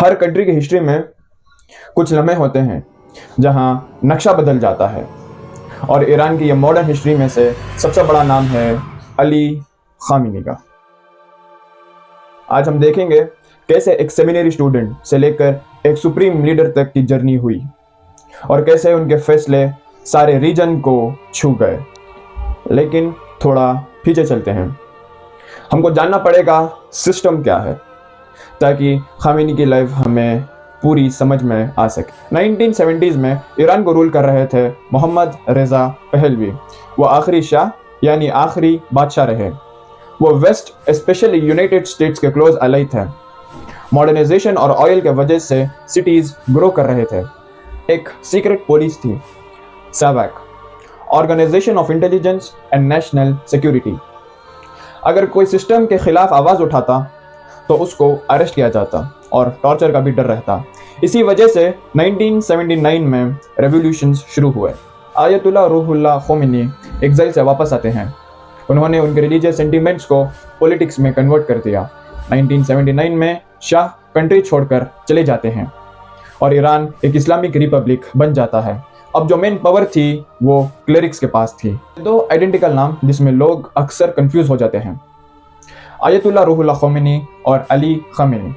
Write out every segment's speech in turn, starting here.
हर country की history में कुछ लम्हे होते हैं जहां नक्शा बदल जाता है, और ईरान की ये मॉडर्न हिस्ट्री में से सबसे बड़ा नाम है अली खामिनी का। आज हम देखेंगे कैसे एक सेमिनरी स्टूडेंट से लेकर एक सुप्रीम लीडर तक की जर्नी हुई और कैसे उनके फैसले सारे रीजन को छू गए। लेकिन थोड़ा पीछे चलते हैं, हमको जानना पड़ेगा सिस्टम क्या है ताकि खामिनी की लाइफ हमें पूरी समझ में आ सके। 1970s में ईरान को रूल कर रहे थे मोहम्मद रेज़ा पहलवी। वो आखिरी शाह यानी आखिरी बादशाह रहे। वो वेस्ट स्पेशली यूनाइटेड स्टेट्स के क्लोज अलाई थे। मॉडर्नाइजेशन और ऑयल के वजह से सिटीज ग्रो कर रहे थे। एक सीक्रेट पुलिस थी, SAVAK, organization of intelligence and national security. अगर कोई सिस्टम के खिलाफ आवाज उठाता तो उसको अरेस्ट किया जाता और टॉर्चर का भी डर रहता। इसी वजह से 1979 में रेवोल्यूशन शुरू हुए। आयतुल्लाह रूहुल्लाह खोमेनी एग्जाइल से वापस आते हैं। उन्होंने उनके रिलीजियस सेंटिमेंट्स को पॉलिटिक्स में कन्वर्ट कर दिया। 1979 में शाह कंट्री छोड़कर चले जाते हैं और ईरान एक इस्लामिक रिपब्लिक बन जाता है। अब जो मेन पावर थी वो क्लेरिक्स के पास थी। दो आइडेंटिकल नाम जिसमें लोग अक्सर कंफ्यूज हो जाते हैं, आयतुल्लाह रूहुल्लाह खोमेनी और Ali Khamenei.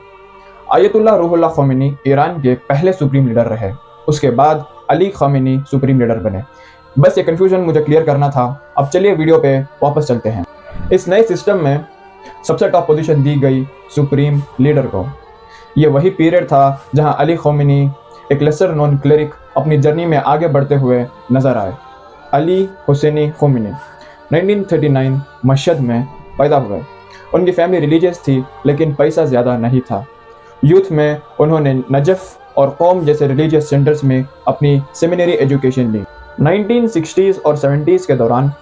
Ayatollah Ruhullah Khomeini Iran के पहले सुप्रीम लीडर रहे, उसके बाद अली खामेनी सुप्रीम लीडर बने। बस ये कंफ्यूजन मुझे क्लियर करना था। अब चलिए वीडियो पे वापस चलते हैं। इस नए सिस्टम में सबसे टॉप पोजीशन दी गई सुप्रीम लीडर को। ये वही पीरियड था जहां अली खामेनी, एक लेसर नोन क्लेरिक, अपनी जर्नी में आगे बढ़ते हुए नजर आए। अली हुसैनी खोमेनी 1939 मशहद में पैदा हुए। उनकी फैमिली रिलीजियस थी लेकिन पैसा ज़्यादा नहीं था। यूथ में उन्होंने नजफ और कौम जैसे रिलीजियस सेंटर्स में अपनी सेमिनरी एजुकेशन ली। 1960s और 70s के दौरान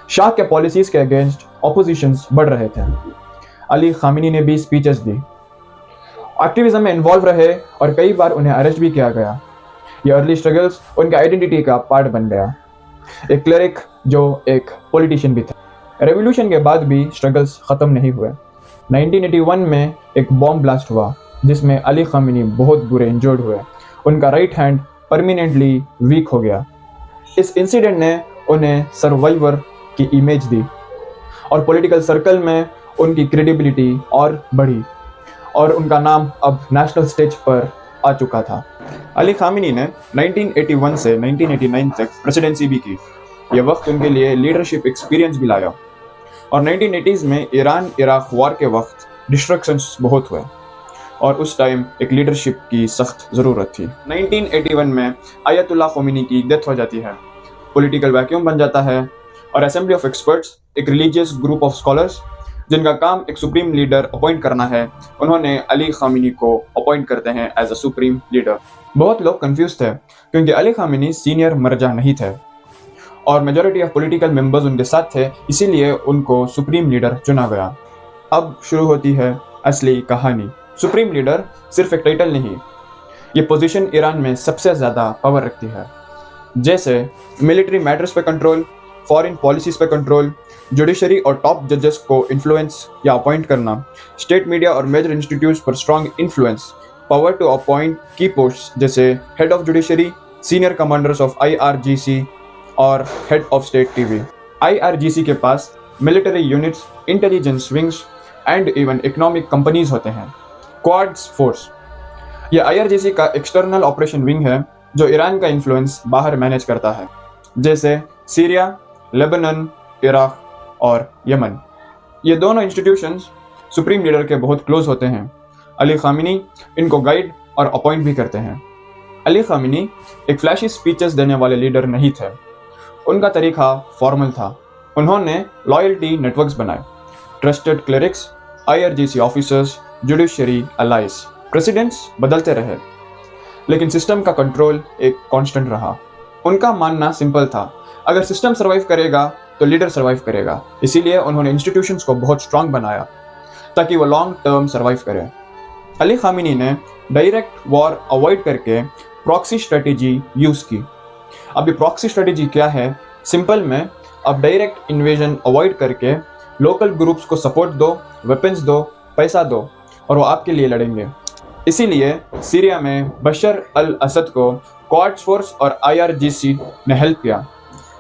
शाह के पॉलिसीज़ के अगेंस्ट ऑपोजिशंस बढ़ रहे थे। अली खामिनी ने भी स्पीचेस दी, एक्टिविज्म में इन्वॉल्व रहे और कई बार उन्हें अरेस्ट भी किया गया। ये अर्ली स्ट्रगल्स उनके आइडेंटिटी का पार्ट बन गया, एक क्लरिक जो एक पॉलिटिशियन भी था। रेवोल्यूशन के बाद भी स्ट्रगल्स ख़त्म नहीं हुए। 1981 में एक बॉम्ब ब्लास्ट हुआ जिसमें अली खामिनी बहुत बुरे इंजर्ड हुए। उनका राइट हैंड परमानेंटली वीक हो गया। इस इंसिडेंट ने उन्हें सर्वाइवर की इमेज दी और पॉलिटिकल सर्कल में उनकी क्रेडिबिलिटी और बढ़ी और उनका नाम अब नेशनल स्टेज पर आ चुका था। अली खामिनी ने 1981 से 1989 तक प्रेसिडेंसी भी की। ये वक्त उनके लिए लीडरशिप एक्सपीरियंस भी लाया। और 1980s में ईरान इराक वॉर के वक्त डिस्ट्रक्शंस बहुत हुए और उस टाइम एक लीडरशिप की सख्त ज़रूरत थी। 1981 में आयतुल्लाह खोमेनी की डेथ हो जाती है। पॉलिटिकल वैक्यूम बन जाता है और असेंबली ऑफ एक्सपर्ट्स, एक रिलीजियस ग्रुप ऑफ स्कॉलर्स जिनका काम एक सुप्रीम लीडर अपॉइंट करना है, उन्होंने अली खामिनी को अपॉइंट करते हैं एज अ सुप्रीम लीडर। बहुत लोग कंफ्यूज थे क्योंकि अली खामिनी सीनियर मर्जा नहीं थे और मेजॉरिटी ऑफ पॉलिटिकल मेंबर्स उनके साथ थे, इसीलिए उनको सुप्रीम लीडर चुना गया। अब शुरू होती है असली कहानी। सुप्रीम लीडर सिर्फ एक टाइटल नहीं, ये पोजीशन ईरान में सबसे ज़्यादा पावर रखती है। जैसे मिलिट्री मैटर्स पे कंट्रोल, फॉरेन पॉलिसीज पे कंट्रोल, जुडिशरी और टॉप जजेस को इन्फ्लुएंस या अपॉइंट करना, स्टेट मीडिया और मेजर इंस्टीट्यूट्स पर strong influence, power to appoint की पोस्ट जैसे head of judiciary, senior commanders of IRGC और head of state TV. IRGC के पास military units, intelligence wings and even economic companies होते हैं। क्वाड्स फोर्स, ये IRGC का एक्सटर्नल ऑपरेशन विंग है जो ईरान का इन्फ्लुएंस बाहर मैनेज करता है, जैसे सीरिया, लेबनान, इराक और यमन। ये दोनों इंस्टीट्यूशंस सुप्रीम लीडर के बहुत क्लोज होते हैं। अली खामिनी इनको गाइड और अपॉइंट भी करते हैं। अली खामिनी एक फ्लैशी स्पीचेस देने वाले लीडर नहीं थे, उनका तरीका फॉर्मल था। उन्होंने लॉयल्टी नेटवर्क्स बनाए, trusted clerics, IRGC officers, judiciary allies. Presidents बदलते रहे लेकिन सिस्टम का कंट्रोल एक कांस्टेंट रहा। उनका मानना सिंपल था, अगर सिस्टम सर्वाइव करेगा तो लीडर सर्वाइव करेगा। इसीलिए उन्होंने इंस्टीट्यूशंस को बहुत स्ट्रांग बनाया ताकि वो लॉन्ग टर्म सर्वाइव करें। अली खामिनी ने डायरेक्ट वॉर अवॉइड करके प्रॉक्सी स्ट्रेटेजी यूज़ की। अब ये प्रॉक्सी स्ट्रेटेजी क्या है? सिंपल में, अब डायरेक्ट इन्वेजन अवॉइड करके लोकल ग्रुप्स को सपोर्ट दो, वेपन्स दो, पैसा दो और वो आपके लिए लड़ेंगे। इसीलिए सीरिया में बशर अल असद को क्वाड्स फोर्स और IRGC ने हेल्प किया।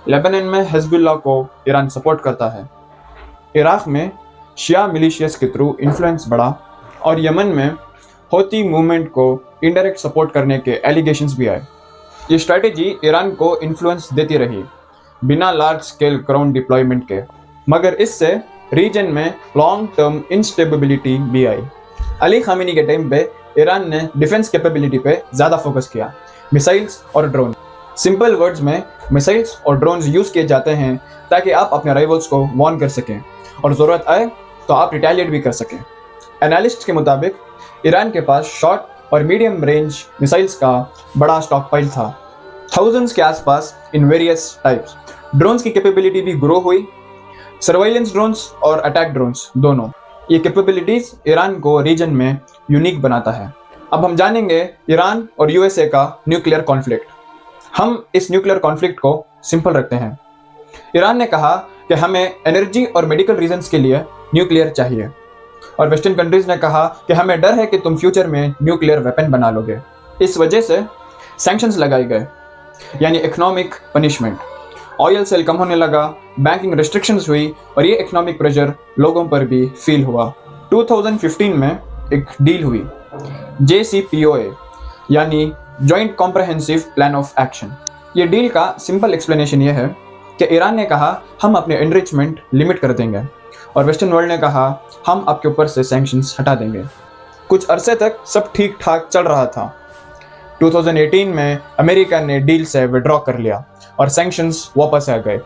लेबनान में हिजबुल्लाह को ईरान सपोर्ट करता है। इराक में शिया मिलिशियस के थ्रू इन्फ्लुएंस बढ़ा और यमन में होती मूवमेंट को इनडायरेक्ट सपोर्ट करने के एलिगेशंस भी आए। ये स्ट्रैटेजी ईरान को इन्फ्लुएंस देती रही बिना लार्ज स्केल ग्राउंड डिप्लॉयमेंट के, मगर इससे रीजन में लॉन्ग टर्म इंस्टेबिलिटी भी आई। अली खामिनी के टाइम पे ईरान ने डिफेंस कैपेबिलिटी पे ज़्यादा फोकस किया, मिसाइल्स और ड्रोन। सिंपल वर्ड्स में मिसाइल्स और ड्रोन्स यूज़ किए जाते हैं ताकि आप अपने राइवल्स को वॉर्न कर सकें और ज़रूरत आए तो आप रिटेलिएट भी कर सकें। एनालिस्ट के मुताबिक ईरान के पास शॉर्ट और मीडियम रेंज मिसाइल्स का बड़ा स्टॉक पाइल था, थाउजेंड्स के आसपास इन वेरियस टाइप्स। ड्रोन्स की कैपेबिलिटी भी ग्रो हुई, सर्वेलेंस ड्रोन्स और अटैक ड्रोन्स दोनों। ये कैपेबिलिटीज ईरान को रीजन में यूनिक बनाता है। अब हम जानेंगे ईरान और USA का न्यूक्लियर कॉन्फ्लिक्ट। हम इस न्यूक्लियर कॉन्फ्लिक्ट को सिंपल रखते हैं। ईरान ने कहा कि हमें एनर्जी और मेडिकल रीजंस के लिए न्यूक्लियर चाहिए, और वेस्टर्न कंट्रीज ने कहा कि हमें डर है कि तुम फ्यूचर में न्यूक्लियर वेपन बना लोगे। इस वजह से सैंक्शंस लगाए गए, यानी इकोनॉमिक पनिशमेंट। ऑयल सेल कम होने लगा, बैंकिंग रिस्ट्रिक्शंस हुई और ये इकोनॉमिक प्रेशर लोगों पर भी फील हुआ। 2015 में एक डील हुई, JCPOA, यानी joint comprehensive plan of action. ये डील का सिंपल एक्सप्लेनेशन ये है कि ईरान ने कहा हम अपने एनरिचमेंट लिमिट कर देंगे और वेस्टर्न वर्ल्ड ने कहा हम आपके ऊपर से सैंक्शंस हटा देंगे। कुछ अरसे तक सब ठीक ठाक चल रहा था। 2018 में अमेरिका ने डील से विड्रॉ कर लिया और सैंक्शंस वापस आ गए।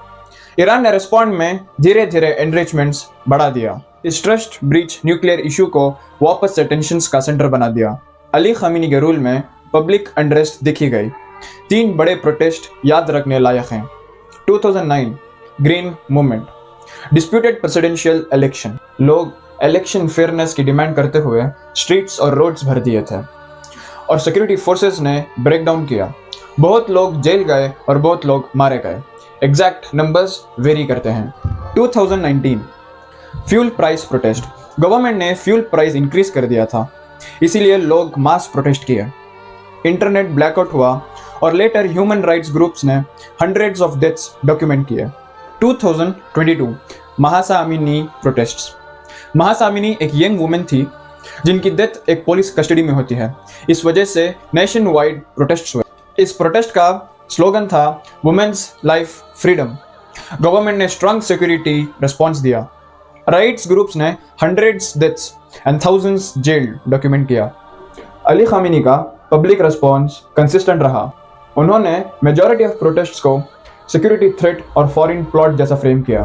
ईरान ने रिस्पॉन्ड में धीरे धीरे एनरिचमेंट्स बढ़ा दिया। इस ट्रस्ट ब्रीच न्यूक्लियर इशू को वापस से टेंशंस का सेंटर बना दिया। अली खामिनी के रूल में पब्लिक अनरेस्ट देखी गई। 3 बड़े प्रोटेस्ट याद रखने लायक हैं। 2009 green movement, disputed presidential election. लोग इलेक्शन फेयरनेस की डिमांड करते हुए स्ट्रीट्स और रोड्स भर दिए थे और सिक्योरिटी फोर्सेस ने ब्रेकडाउन किया। बहुत लोग जेल गए और बहुत लोग मारे गए। एग्जैक्ट नंबर्स वेरी करते हैं। 2019 फ्यूल प्राइस प्रोटेस्ट। गवर्नमेंट ने फ्यूल प्राइस इंक्रीज कर दिया था, इसीलिए लोग मास प्रोटेस्ट किए। इंटरनेट ब्लैकआउट हुआ और लेटर ह्यूमन राइट्स ग्रुप्स ने हंड्रेड्स ऑफ डेथ्स डॉक्यूमेंट किए। 2022 महासा अमीनी प्रोटेस्ट्स। महासा अमीनी एक यंग वुमेन थी जिनकी डेथ एक पुलिस कस्टडी में होती है। इस वजह से नेशन वाइड प्रोटेस्ट्स हुए। इस प्रोटेस्ट का स्लोगन था वुमेन्स लाइफ फ्रीडम। गवर्नमेंट ने स्ट्रांग सिक्योरिटी रिस्पॉन्स दिया। राइट्स ग्रुप्स ने hundreds deaths and thousands gelled document किया। अली खामिनी का पब्लिक रिस्पॉन्स कंसिस्टेंट रहा। उन्होंने मेजॉरिटी ऑफ प्रोटेस्ट्स को सिक्योरिटी थ्रेट और फॉरेन प्लॉट जैसा फ्रेम किया।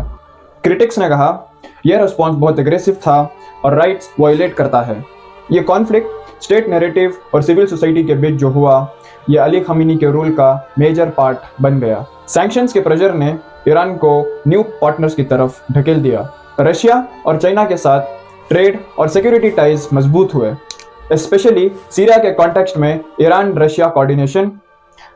क्रिटिक्स ने कहा यह रिस्पॉन्स बहुत एग्रेसिव था और राइट्स वायलेट करता है। ये कॉन्फ्लिक्ट स्टेट नैरेटिव और सिविल सोसाइटी के बीच जो हुआ, यह अली खामिनी के रूल का मेजर पार्ट बन गया। सैंक्शंस के प्रेशर ने ईरान को न्यू पार्टनर्स की तरफ ढकेल दिया। रशिया और चाइना के साथ ट्रेड और सिक्योरिटी टाइज मजबूत हुए। स्पेशली सीरिया के कॉन्टेक्स्ट में ईरान रशिया कोऑर्डिनेशन,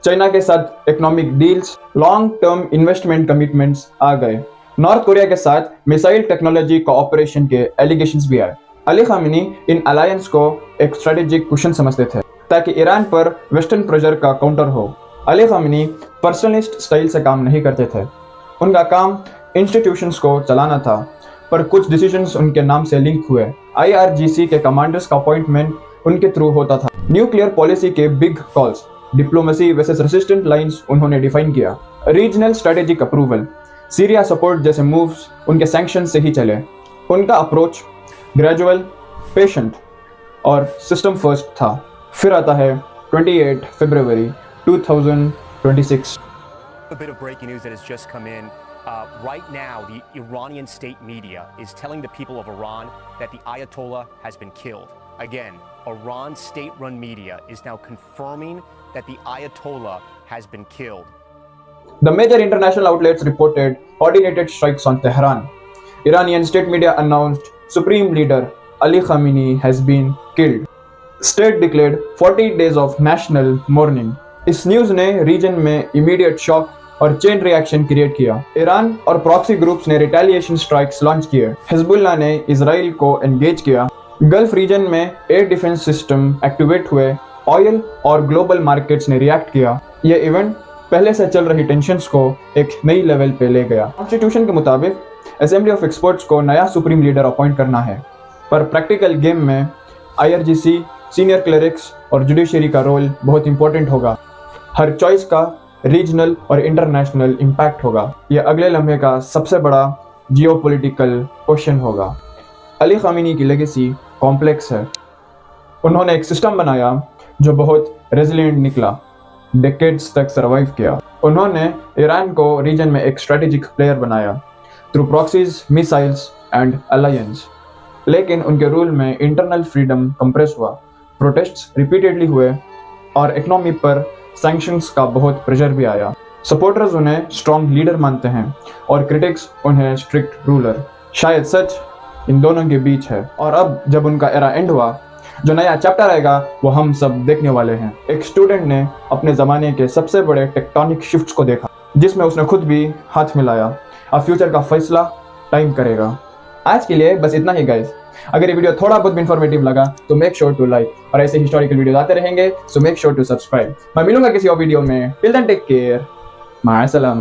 चाइना के साथ economic deals, long term investment commitments आ गए। नॉर्थ कोरिया के साथ मिसाइल टेक्नोलॉजी कोऑपरेशन के एलिगेशंस भी आए। अली खामिनी इन अलायंस को एक स्ट्रेटेजिक कुशन समझते थे ताकि ईरान पर वेस्टर्न प्रेशर का काउंटर हो। अली खामिनी पर्सनलिस्ट स्टाइल से काम नहीं करते थे। उनका काम इंस्टीट्यूशंस को चलाना था, पर कुछ डिसीजंस उनके नाम से लिंक हुए। IRGC के कमांडर्स का अपॉइंटमेंट उनके थ्रू होता था। न्यूक्लियर पॉलिसी के big calls, diplomacy versus resistant lines उन्होंने डिफाइन किया। Regional strategic approval, Syria support जैसे मूव्स उनके सैंक्शन से ही चले। उनका अप्रोच ग्रेजुअल, पेशेंट और सिस्टम फर्स्ट था। फिर आता है 28 फरवरी 2026। A bit of breaking news that has just come in. Right now, the Iranian state media is telling the people of Iran that the Ayatollah has been killed. Again, Iran's state-run media is now confirming that the Ayatollah has been killed. The major international outlets reported coordinated strikes on Tehran. Iranian state media announced Supreme Leader Ali Khamenei has been killed. State declared 40 days of national mourning. इस news ने reason में immediate shock और chain reaction create किया। Iran और proxy groups ने retaliation strikes launch किए। Hezbollah ने Israel को एंगेज किया गल्फ रीजन में एयर डिफेंस सिस्टम एक्टिवेट हुए, ऑयल और ग्लोबल मार्केट्स ने रिएक्ट किया। यह इवेंट पहले से चल रही टेंशन्स को एक नई लेवल पे ले गया। कॉन्स्टिट्यूशन के मुताबिक असेंबली ऑफ एक्सपर्ट्स को नया सुप्रीम लीडर अपॉइंट करना है, पर प्रैक्टिकल गेम में IRGC, सीनियर क्लरिक्स और जुडिशरी का रोल बहुत इंपॉर्टेंट होगा। हर चॉइस का रीजनल और इंटरनेशनल इम्पैक्ट होगा। यह अगले लम्हे का सबसे बड़ा जियोपॉलिटिकल क्वेश्चन होगा। अली खामिनी की लेगेसी कॉम्प्लेक्स है। उन्होंने एक सिस्टम बनाया जो बहुत रेजिलिएंट निकला, डेकेड्स तक सर्वाइव किया। उन्होंने ईरान को रीजन में एक स्ट्रेटेजिक प्लेयर बनाया through proxies, missiles and alliance. लेकिन उनके रूल में इंटरनल फ्रीडम कंप्रेस हुआ, प्रोटेस्ट्स रिपीटेडली हुए और इकोनॉमी पर सैंक्शंस का बहुत प्रेशर भी आया। सपोर्टर्स उन्हें स्ट्रॉन्ग लीडर मानते हैं और क्रिटिक्स उन्हें स्ट्रिक्ट रूलर। शायद सच इन दोनों के बीच है, और अब जब उनका एरा एंड हुआ, जो नया चैप्टर आएगा वो हम सब देखने वाले हैं। एक स्टूडेंट ने अपने ज़माने के सबसे बड़े टेक्टोनिक शिफ्ट्स को देखा, जिसमें उसने खुद भी हाथ मिलाया। अब फ्यूचर का फैसला टाइम करेगा। आज के लिए बस इतना ही गाइस। अगर ये वीडियो थोड़ा बहुत भी इंफॉर्मेटिव लगा तो मेक श्योर टू लाइक, और ऐसे हिस्टोरिकल वीडियोस आते रहेंगे, so make sure to subscribe. मैं मिलूंगा किसी और वीडियो में। Till then take care, my सलाम।